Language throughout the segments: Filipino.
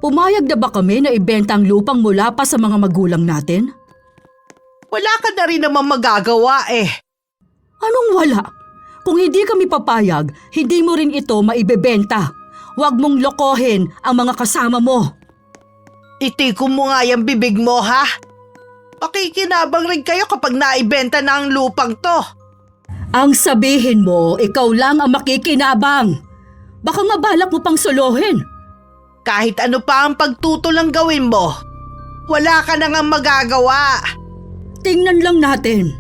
Pumayag na ba kami na ibenta ang lupang mula pa sa mga magulang natin? Wala ka na rin naman magagawa eh. Anong wala? Kung hindi kami papayag, hindi mo rin ito maibebenta. Huwag mong lokohin ang mga kasama mo. Itikom mo nga yung bibig mo, ha? Pakikinabang rin kayo kapag naibenta na ang lupang to. Ang sabihin mo, ikaw lang ang makikinabang. Baka nga balak mo pang solohin. Kahit ano pa ang pagtutulang gawin mo, wala ka na nga magagawa. Tingnan lang natin.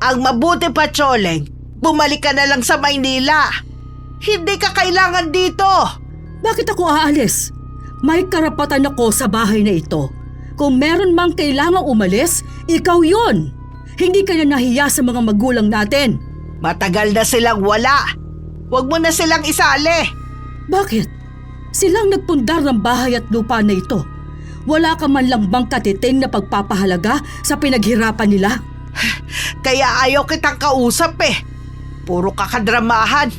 Ang mabuti pa, Tsoleng, bumalik ka na lang sa Maynila. Hindi ka kailangan dito. Bakit ako aalis? May karapatan ako sa bahay na ito. Kung meron mang kailangang umalis, ikaw yun. Hindi ka na nahiya sa mga magulang natin. Matagal na silang wala. Huwag mo na silang isali. Bakit? Silang nagpundar ng bahay at lupa na ito. Wala ka man lang bang katiting na pagpapahalaga sa pinaghirapan nila? Kaya ayaw kitang kausap eh. Puro kakadramahan.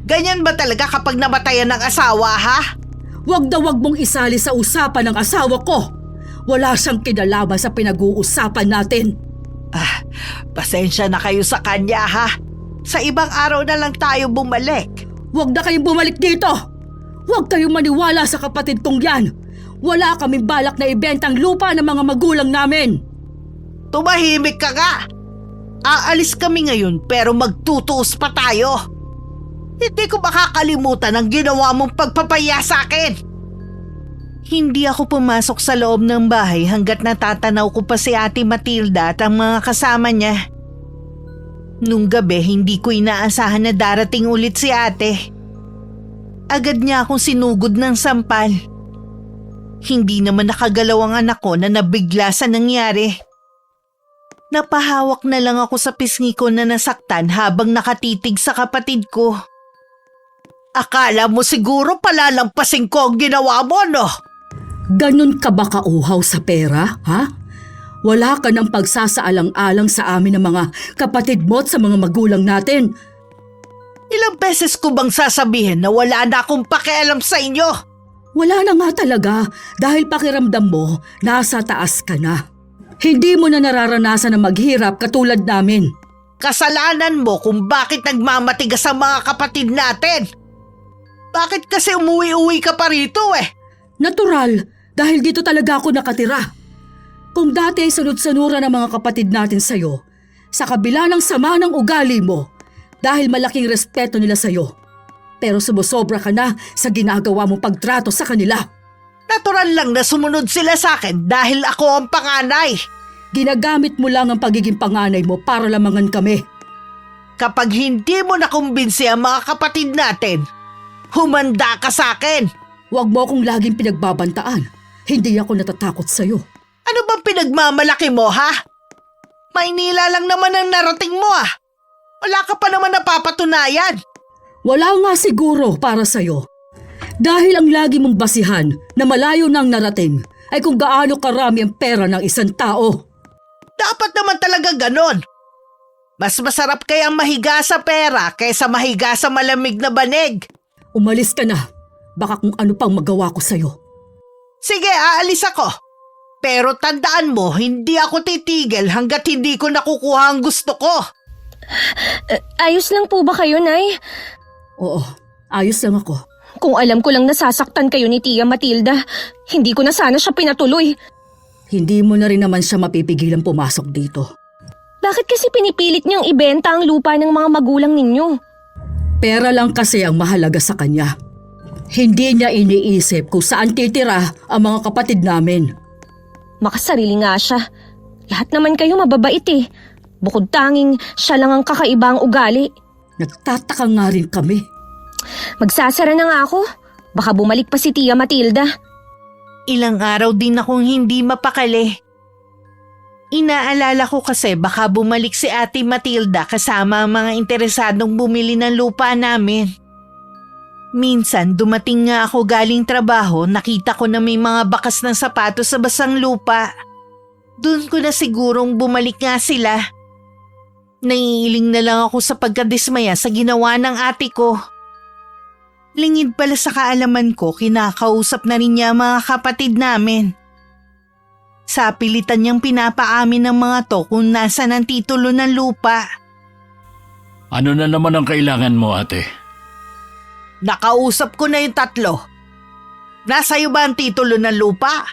Ganyan ba talaga kapag namatayan ng asawa, ha? Wag na wag mong isali sa usapan ng asawa ko. Wala siyang kinalaman sa pinag-uusapan natin. Pasensya na kayo sa kanya, ha? Sa ibang araw na lang tayo bumalik. Wag na kayong bumalik dito. Huwag kayong maniwala sa kapatid kong yan. Wala kaming balak na ibenta ang lupa ng mga magulang namin. Tumahimik ka nga. Aalis kami ngayon pero magtutuos pa tayo. Hindi ko makakalimutan ang ginawa mong pagpapaya sa akin. Hindi ako pumasok sa loob ng bahay hanggat natatanaw ko pa si Ate Matilda at ang mga kasama niya. Nung gabi hindi ko inaasahan na darating ulit si ate. Agad niya akong sinugod ng sampal. Hindi naman nakagalaw ang anak ko na nabigla sa nangyari. Napahawak na lang ako sa pisngi ko na nasaktan habang nakatitig sa kapatid ko. Akala mo siguro palalampasin ko ang ginawa mo, no? Ganun ka ba kauhaw sa pera, ha? Wala ka ng pagsasaalang-alang sa amin ng mga kapatid mo at sa mga magulang natin. Ilang beses ko bang sasabihin na wala na akong pakialam sa inyo? Wala na nga talaga dahil pakiramdam mo nasa taas ka na. Hindi mo na nararanasan na maghirap katulad namin. Kasalanan mo kung bakit nagmamatigas ang mga kapatid natin. Bakit kasi umuwi-uwi ka pa rito eh? Natural, dahil dito talaga ako nakatira. Kung dati ay sunod-sanura ng mga kapatid natin sa'yo, sa kabila ng sama ng ugali mo, dahil malaking respeto nila sa'yo. Pero sumusobra ka na sa ginagawa mong pagtrato sa kanila. Natural lang na sumunod sila sa akin dahil ako ang panganay. Ginagamit mo lang ang pagiging panganay mo para lamangan kami. Kapag hindi mo nakumbinsi ang mga kapatid natin, humanda ka sa akin. Huwag mo akong laging pinagbabantaan. Hindi ako natatakot sa'yo. Ano bang pinagmamalaki mo, ha? Maynila lang naman ang narating mo, ah. Wala ka pa naman napapatunayan. Wala nga siguro para sa'yo. Dahil ang lagi mong basihan na malayo nang narating ay kung gaano karami ang pera ng isang tao. Dapat naman talaga ganon. Mas masarap kayang mahiga sa pera kaysa mahiga sa malamig na banig. Umalis ka na. Baka kung ano pang magawa ko sa'yo. Sige, aalis ako. Pero tandaan mo, hindi ako titigil hanggat hindi ko nakukuha ang gusto ko. Ayos lang po ba kayo, Nay? Oo, ayos lang ako. Kung alam ko lang nasasaktan kayo ni Tia Matilda, hindi ko na sana siya pinatuloy. Hindi mo na rin naman siya mapipigilan pumasok dito. Bakit kasi pinipilit niyang ibenta ang lupa ng mga magulang ninyo? Pera lang kasi ang mahalaga sa kanya. Hindi niya iniisip kung saan titira ang mga kapatid namin. Makasarili nga siya. Lahat naman kayo mababait eh. Bukod tanging siya lang ang kakaibang ugali. Nagtataka nga rin kami. Magsasara na nga ako. Baka bumalik pa si Tia Matilda. Ilang araw din akong hindi mapakali. Inaalala ko kasi baka bumalik si Ate Matilda kasama ang mga interesadong bumili ng lupa namin. Minsan dumating nga ako galing trabaho, nakita ko na may mga bakas ng sapatos sa basang lupa. Doon ko na sigurong bumalik nga sila. Naiiling na lang ako sa pagkadismaya sa ginawa ng ate ko. Lingid pala sa kaalaman ko, kinakausap na rin niya mga kapatid namin. Sa pilitan niyang pinapaamin ng mga to kung nasan ang titulo ng lupa. Ano na naman ang kailangan mo, ate? Nakausap ko na yung tatlo. Nasa'yo ba ang titulo ng lupa?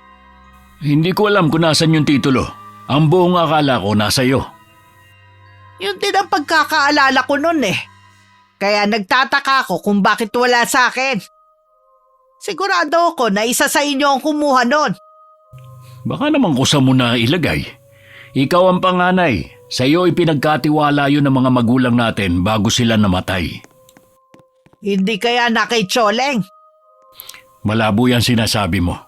Hindi ko alam kung nasan yung titulo. Ang buong akala ko nasa iyo. Yun din ang pagkakaalala ko nun eh. Kaya nagtataka ako kung bakit wala sa akin. Sigurado ako na isa sa inyo ang kumuha nun. Baka naman kusa mo na ilagay. Ikaw ang panganay. Sa iyo ipinagkatiwala yun ng mga magulang natin bago sila namatay. Hindi kaya na kay Choleng? Malabo yan sinasabi mo.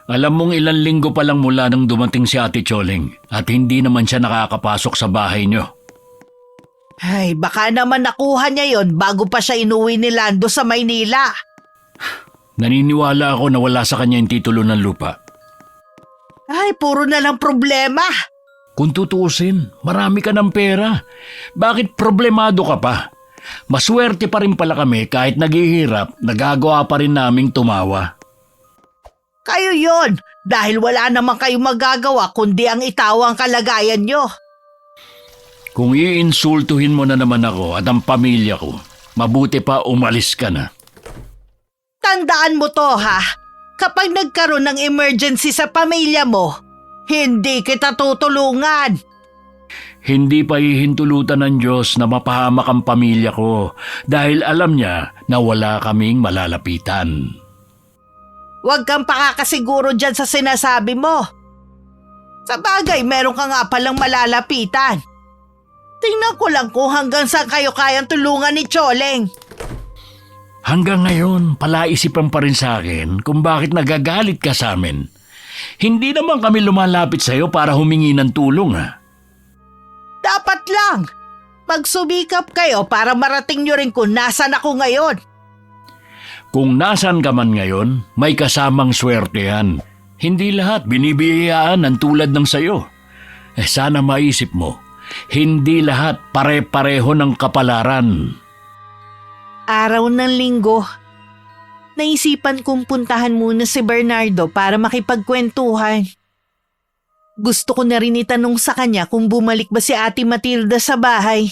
Alam mong ilang linggo pa lang mula nang dumating si Ate Choleng at hindi naman siya nakakapasok sa bahay niyo. Ay, baka naman nakuha niya yon bago pa siya inuwi ni Lando sa Maynila. Naniniwala ako na wala sa kanya yung titulo ng lupa. Ay, puro na lang problema. Kung tutuusin, marami ka ng pera. Bakit problemado ka pa? Maswerte pa rin pala kami kahit naghihirap, nagagawa pa rin naming tumawa. Kayo yon, dahil wala naman kayong magagawa kundi ang itawa ang kalagayan nyo. Kung iinsultuhin mo na naman ako at ang pamilya ko, mabuti pa umalis ka na. Tandaan mo to ha, kapag nagkaroon ng emergency sa pamilya mo, hindi kita tutulungan. Hindi pa hihintulutan ng Diyos na mapahamak ang pamilya ko dahil alam niya na wala kaming malalapitan. Huwag kang pakakasiguro dyan sa sinasabi mo. Sa bagay, meron ka nga palang malalapitan. Tingnan ko lang kung hanggang saan kayo kayang tulungan ni Choleng. Hanggang ngayon, palaisipan pa rin sa akin kung bakit nagagalit ka sa amin. Hindi naman kami lumalapit sa iyo para humingi ng tulong ha. Dapat lang. Magsubikap kayo para marating nyo rin kung nasan ako ngayon. Kung nasan ka man ngayon, may kasamang swerte yan. Hindi lahat binibiyayaan ng tulad ng sayo. Sana maisip mo, hindi lahat pare-pareho ng kapalaran. Araw ng linggo, naisipan kong puntahan muna si Bernardo para makipagkwentuhan. Gusto ko na rin itanong sa kanya kung bumalik ba si Ate Matilda sa bahay.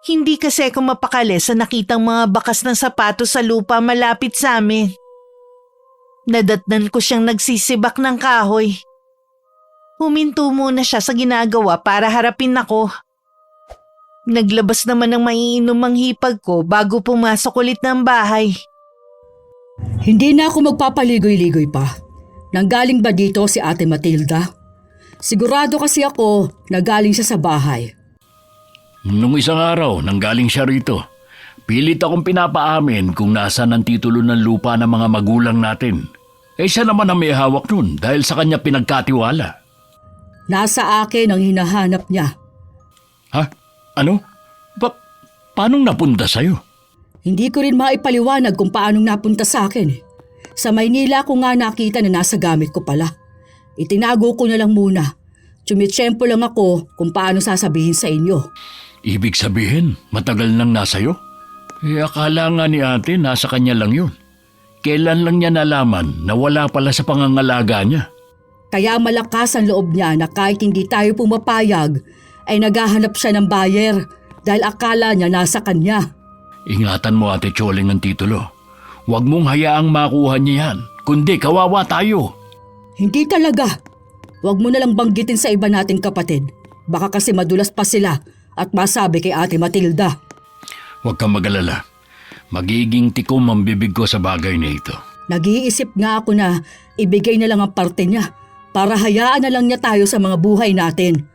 Hindi kasi ako mapakali sa nakitang mga bakas ng sapatos sa lupa malapit sa amin. Nadatnan ko siyang nagsisibak ng kahoy. Huminto muna siya sa ginagawa para harapin ako. Naglabas naman ng maiinumang hipag ko bago pumasok ulit ng bahay. Hindi na ako magpapaligoy-ligoy pa. Nanggaling ba dito si Ate Matilda? Sigurado kasi ako na galing siya sa bahay. Nung isang araw, nanggaling siya rito. Pilit akong pinapaamin kung nasaan ang titulo ng lupa ng mga magulang natin. Siya naman ang may hawak nun dahil sa kanya pinagkatiwala. Nasa akin ang hinahanap niya. Ha? Ano? Paanong napunta sa'yo? Hindi ko rin maipaliwanag kung paanong napunta sa akin. Sa Maynila ko nga nakita na nasa gamit ko pala. Itinago ko na lang muna. Tsumitsyempo lang ako kung paano sasabihin sa inyo. Ibig sabihin, matagal nang nasa'yo? Akala nga ni ate nasa kanya lang yun. Kailan lang niya nalaman na wala pala sa pangangalaga niya? Kaya malakas ang loob niya na kahit hindi tayo pumapayag, ay naghahanap siya ng buyer dahil akala niya nasa kanya. Ingatan mo Ate Choleng ang titulo. Huwag mong hayaang makuha niya yan, kundi kawawa tayo. Hindi talaga. Huwag mo na lang banggitin sa iba nating kapatid. Baka kasi madulas pa sila at masabi kay Ate Matilda. Huwag kang mag-alala. Magiging tikom ang bibig ko sa bagay na ito. Nag-iisip nga ako na ibigay na lang ang parte niya para hayaan na lang niya tayo sa mga buhay natin.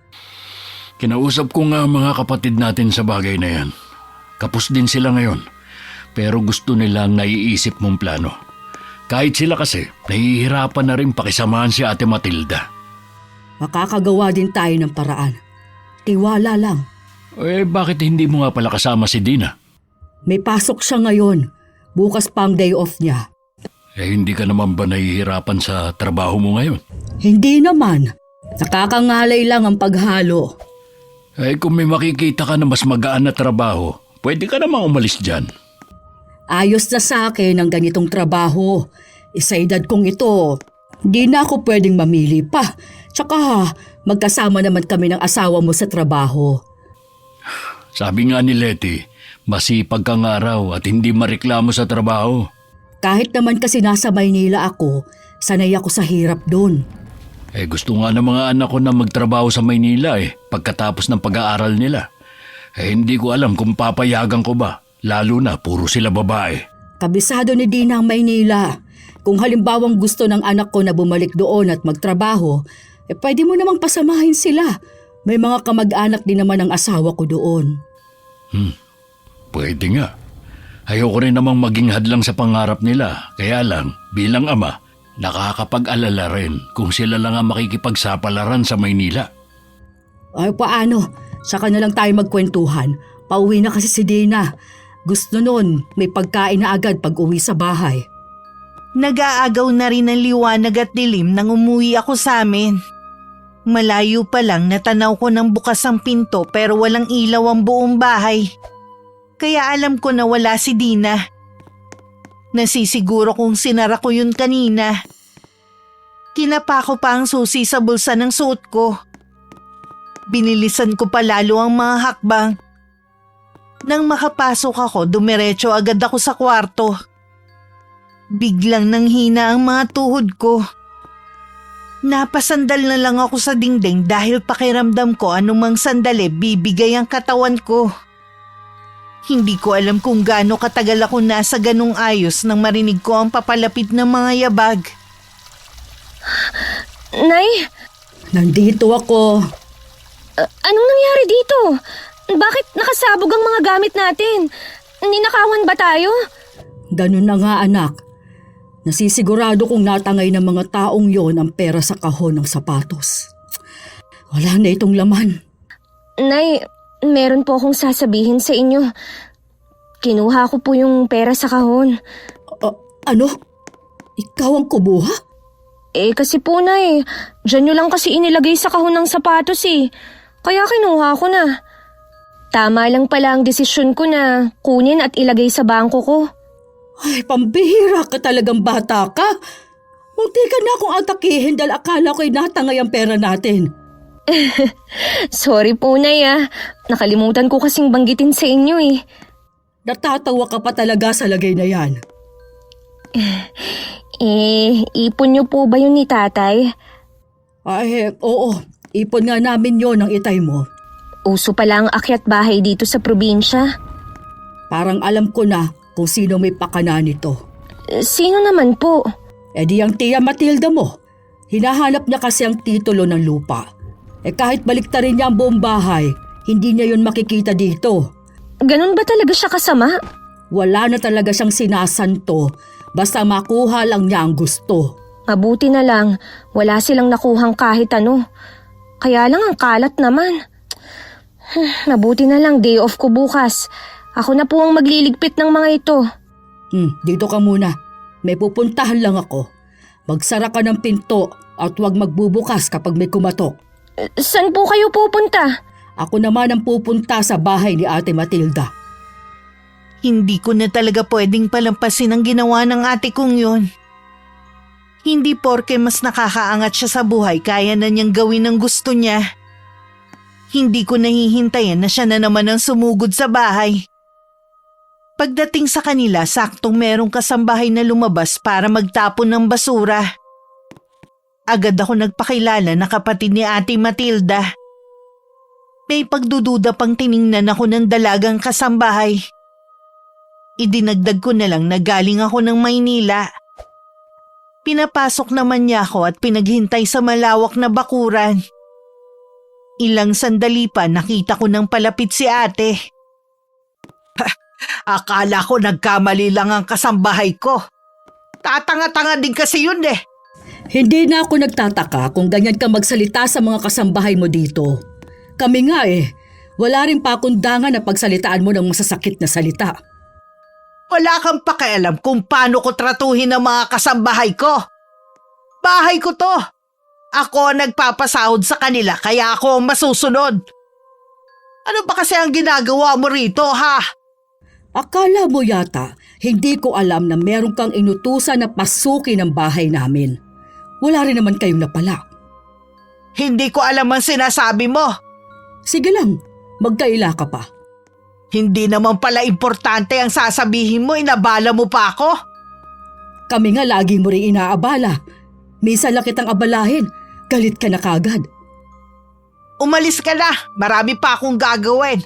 Kinausap ko nga ang mga kapatid natin sa bagay na yan. Kapos din sila ngayon. Pero gusto nilang naiisip mong plano. Kahit sila kasi, nahihirapan na rin pakisamahan si Ate Matilda. Makakagawa din tayo ng paraan. Tiwala lang. Bakit hindi mo nga pala kasama si Dina? May pasok siya ngayon. Bukas pa ang day off niya. Hindi ka naman ba nahihirapan sa trabaho mo ngayon? Hindi naman. Nakakangalay lang ang paghalo. Kung may makikita ka na mas magaan na trabaho, pwede ka namang umalis dyan. Ayos na sa akin ang ganitong trabaho. Sa edad kong ito, di na ako pwedeng mamili pa. Tsaka magkasama naman kami ng asawa mo sa trabaho. Sabi nga ni Letty, masipag kang araw at hindi mareklamo sa trabaho. Kahit naman kasi nasa Maynila ako, sanay ako sa hirap doon. Gusto nga ng mga anak ko na magtrabaho sa Maynila pagkatapos ng pag-aaral nila. Hindi ko alam kung papayagan ko ba, lalo na puro sila babae. Kabisado ni Dina ang Maynila. Kung halimbawang gusto ng anak ko na bumalik doon at magtrabaho, pwede mo namang pasamahin sila. May mga kamag-anak din naman ang asawa ko doon. Pwede nga. Ayoko rin namang maging hadlang sa pangarap nila. Kaya lang, bilang ama, nakakapag-alala rin kung sila lang ang makikipagsapalaran sa Maynila. Ay paano? Saka na lang tayo magkwentuhan. Pauwi na kasi si Dina. Gusto nun, may pagkain na agad pag uwi sa bahay. Nag-aagaw na rin ang liwanag at dilim nang umuwi ako sa amin. Malayo pa lang natanaw ko ng bukas ang pinto pero walang ilaw ang buong bahay. Kaya alam ko na wala si Dina. Nasisiguro kong sinara ko yun kanina. Kinapa ko pa ang susi sa bulsa ng suot ko. Binilisan ko pa lalo ang mga hakbang. Nang makapasok ako, dumiretso agad ako sa kwarto. Biglang nanghina ang mga tuhod ko. Napasandal na lang ako sa dingding dahil pakiramdam ko anumang sandali bibigay ang katawan ko. Hindi ko alam kung gaano katagal ako nasa ganung ayos nang marinig ko ang papalapit ng mga yabag. Nay, Nandito ako. anong nangyari dito? Bakit nakasabog ang mga gamit natin? Ninakawan ba tayo? Ganun na nga anak. Nasisigurado kong natangay ng mga taong yon ang pera sa kahon ng sapatos. Wala na itong laman. Nay, meron po akong sasabihin sa inyo. Kinuha ko po yung pera sa kahon. Ano? Ikaw ang kumuha? Kasi po, Nay, dyan nyo lang kasi inilagay sa kahon ng sapatos Kaya kinuha ko na. Tama lang pala ang desisyon ko na kunin at ilagay sa bangko ko. Ay, pambihira ka talagang bata ka. Munti ka na akong atakihin dahil akala ko'y natangay ang pera natin. Sorry po, Nay Nakalimutan ko kasing banggitin sa inyo Natatawa ka pa talaga sa lagay na yan. Ipon nyo po ba yun ni tatay? Ay, oo. Ipon nga namin yon ng itay mo. Uso pala ang akyat bahay dito sa probinsya. Parang alam ko na kung sino may pakana nito. Sino naman po? Di ang Tia Matilda mo. Hinahanap niya kasi ang titulo ng lupa. Kahit baliktarin niya ang buong bahay, hindi niya yun makikita dito. Ganun ba talaga siya kasama? Wala na talaga siyang sinasanto, basta makuha lang niya ang gusto. Mabuti na lang, wala silang nakuhang kahit ano. Kaya lang ang kalat naman. Mabuti na lang day off ko bukas. Ako na po ang magliligpit ng mga ito. Dito ka muna. May pupuntahan lang ako. Magsara ka ng pinto at huwag magbubukas kapag may kumatok. Saan po kayo pupunta? Ako naman ang pupunta sa bahay ni Ate Matilda. Hindi ko na talaga pwedeng palampasin ang ginawa ng ate kong yun. Hindi porke mas nakakaangat siya sa buhay kaya na niyang gawin ang gusto niya. Hindi ko nahihintayan na siya na naman ang sumugod sa bahay. Pagdating sa kanila, saktong merong kasambahay na lumabas para magtapon ng basura. Agad ako nagpakilala na kapatid ni Ate Matilda. May pagdududa pang tiningnan ako ng dalagang kasambahay. Idinagdag ko na lang na galing ako ng Maynila. Pinapasok naman niya ako at pinaghintay sa malawak na bakuran. Ilang sandali pa nakita ko nang palapit si ate. Akala ko nagkamali lang ang kasambahay ko. Tatanga-tanga din kasi yun Hindi na ako nagtataka kung ganyan ka magsalita sa mga kasambahay mo dito. Kami nga wala rin pakundangan na pagsalitaan mo ng masasakit na salita. Wala kang pakialam kung paano ko tratuhin ang mga kasambahay ko. Bahay ko to. Ako ang nagpapasahod sa kanila kaya ako ang masusunod. Ano ba kasi ang ginagawa mo rito, ha? Akala mo yata, hindi ko alam na meron kang inutusan na pasukin ang bahay namin. Wala rin naman kayong napala. Hindi ko alam ang sinasabi mo. Sige lang, magkaila ka pa. Hindi naman pala importante ang sasabihin mo, inabala mo pa ako. Kami nga lagi mo rin inaabala. Minsan lang kitang abalahin, galit ka na kagad. Umalis ka na, marami pa akong gagawin.